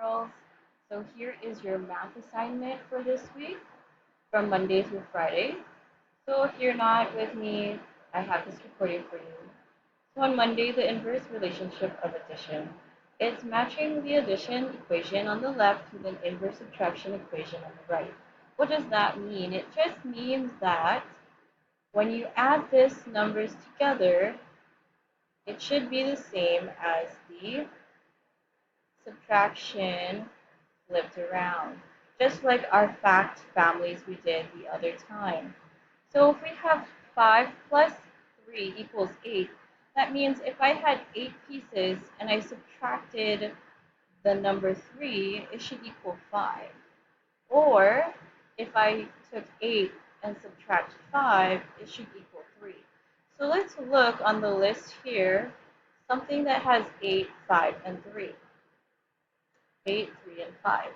girls. So here is your math assignment for this week from Monday through Friday. So if you're not with me, I have this recording for you. So on Monday, the inverse relationship of addition. It's matching the addition equation on the left with an inverse subtraction equation on the right. What does that mean? It just means that when you add these numbers together, it should be the same as the subtraction flipped around, just like our fact families we did the other time. So if we have 5 plus 3 equals 8, that means if I had 8 pieces and I subtracted the number 3, it should equal 5. Or if I took 8 and subtract 5, it should equal 3. So let's look on the list here, something that has 8, 5, and 3. 8, 3, and 5.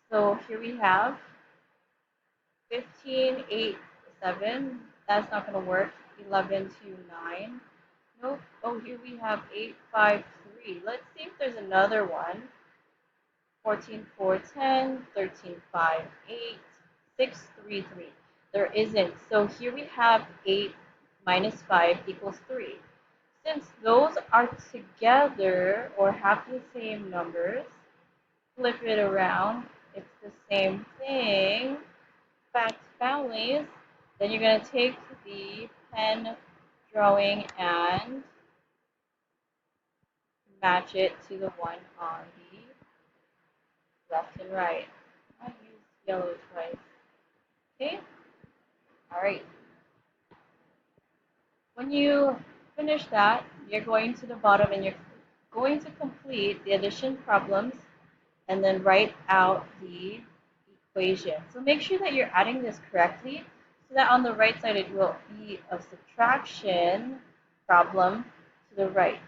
So here we have 15, 8, 7. That's not going to work. 11, 2, 9. Nope. Oh, here we have 8, 5, 3. Let's see if there's another one. 14, 4, 10. 13, 5, 8. 6, 3, 3. There isn't. So here we have 8 minus 5 equals 3. Since those are together or have the same numbers, flip it around. It's the same thing. Fact families. Then you're going to take the pen drawing and match it to the one on the left and right. I used yellow twice. Okay? Alright. When you finish that, you're going to the bottom and you're going to complete the addition problems and then write out the equation. So make sure that you're adding this correctly so that on the right side it will be a subtraction problem to the right.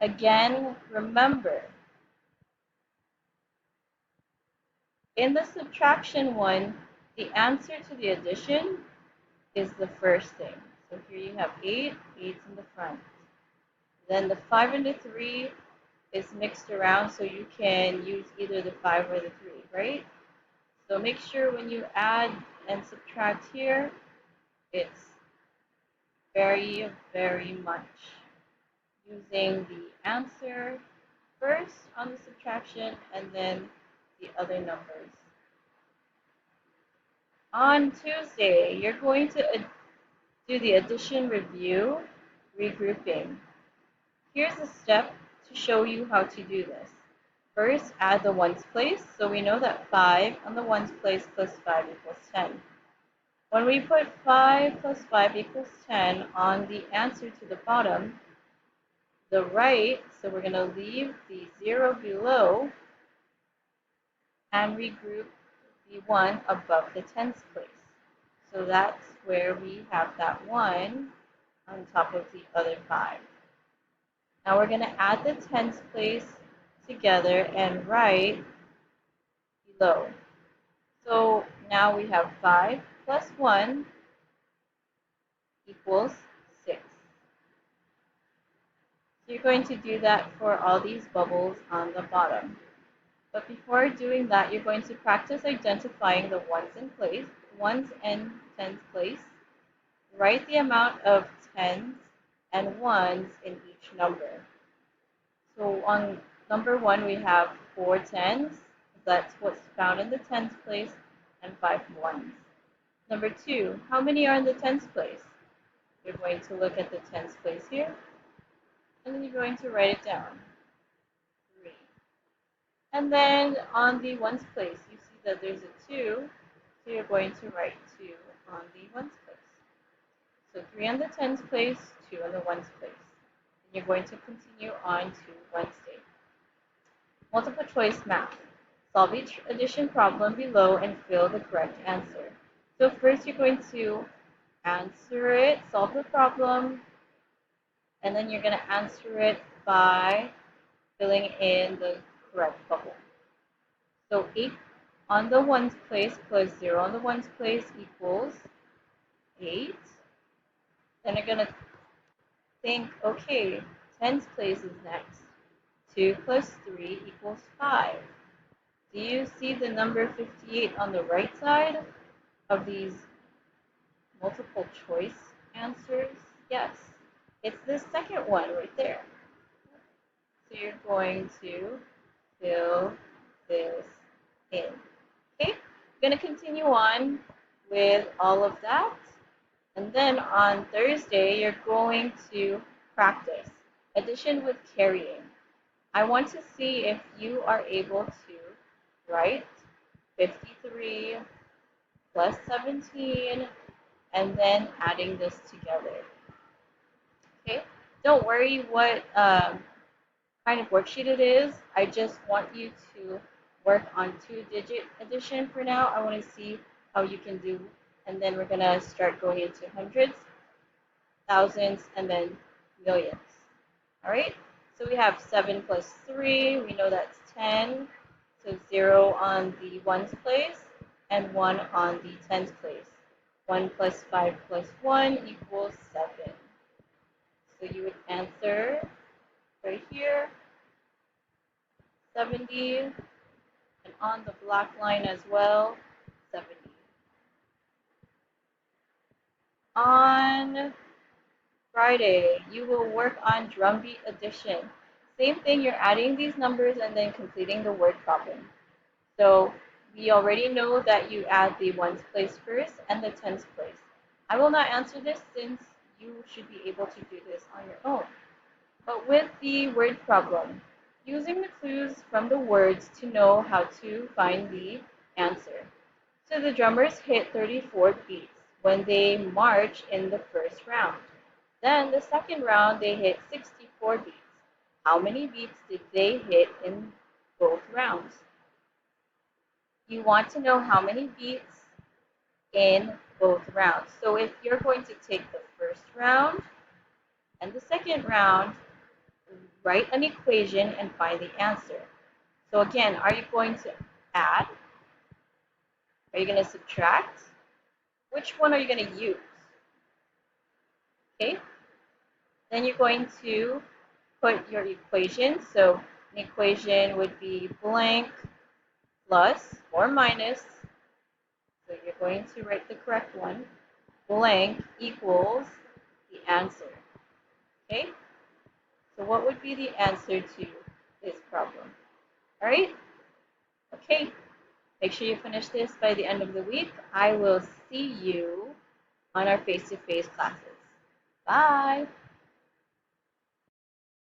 Again, remember, in the subtraction one, the answer to the addition is the first thing. So here you have 8, 8's in the front. Then the 5 and the 3 is mixed around, so you can use either the 5 or the 3, right? So make sure when you add and subtract here, it's very, very much using the answer first on the subtraction and then the other numbers. On Tuesday, you're going to do the addition review regrouping. Here's a step to show you how to do this. First, add the ones place. So we know that 5 on the ones place plus 5 equals 10. When we put 5 plus 5 equals 10 on the answer to the bottom, the right, so we're going to leave the 0 below and regroup the 1 above the tens place. So that's where we have that 1 on top of the other 5. Now we're going to add the tens place together and write below. So now we have 5 plus 1 equals 6. So you're going to do that for all these bubbles on the bottom. But before doing that, you're going to practice identifying the ones and tens place. Write the amount of tens and ones in each number. So on number 1, we have 4 tens. That's what's found in the tens place, and 5 ones. Number 2, how many are in the tens place? You're going to look at the tens place here, and then you're going to write it down. 3. And then on the ones place, you see that there's a 2, so you're going to write 2 on the ones place. So 3 on the tens place, 2 on the ones place. And you're going to continue on to Wednesday. Multiple choice math. Solve each addition problem below and fill the correct answer. So first you're going to answer it, solve the problem, and then you're going to answer it by filling in the correct bubble. So 8 on the ones place plus 0 on the ones place equals 8. Then you're going to think, okay, tens place is next. 2 plus 3 equals 5. Do you see the number 58 on the right side of these multiple choice answers? Yes, it's the second one right there. So you're going to fill this in. Okay, I'm going to continue on with all of that. And then on Thursday, you're going to practice addition with carrying. I want to see if you are able to write 53 plus 17 and then adding this together. Okay, don't worry what kind of worksheet it is. I just want you to work on two-digit addition for now. I want to see how you can do, and then we're going to start going into hundreds, thousands, and then millions. All right, so we have 7 plus 3. We know that's 10. So 0 on the ones place and 1 on the tens place. 1 plus 5 plus 1 equals 7. So you would answer right here, 70, and on the black line as well, 70. On Friday, you will work on drumbeat addition. Same thing, you're adding these numbers and then completing the word problem. So we already know that you add the ones place first and the tens place. I will not answer this since you should be able to do this on your own. But with the word problem, using the clues from the words to know how to find the answer. So the drummers hit 34 beats when they march in the first round. Then the second round they hit 64 beats. How many beats did they hit in both rounds? You want to know how many beats in both rounds. So if you're going to take the first round and the second round, write an equation and find the answer. So again, are you going to add? Are you going to subtract? Which one are you going to use? Okay, then you're going to put your equation. So an equation would be blank plus or minus. So you're going to write the correct one. Blank equals the answer. Okay, so what would be the answer to this problem? All right, okay, make sure you finish this by the end of the week. I will see you on our face-to-face classes. Bye.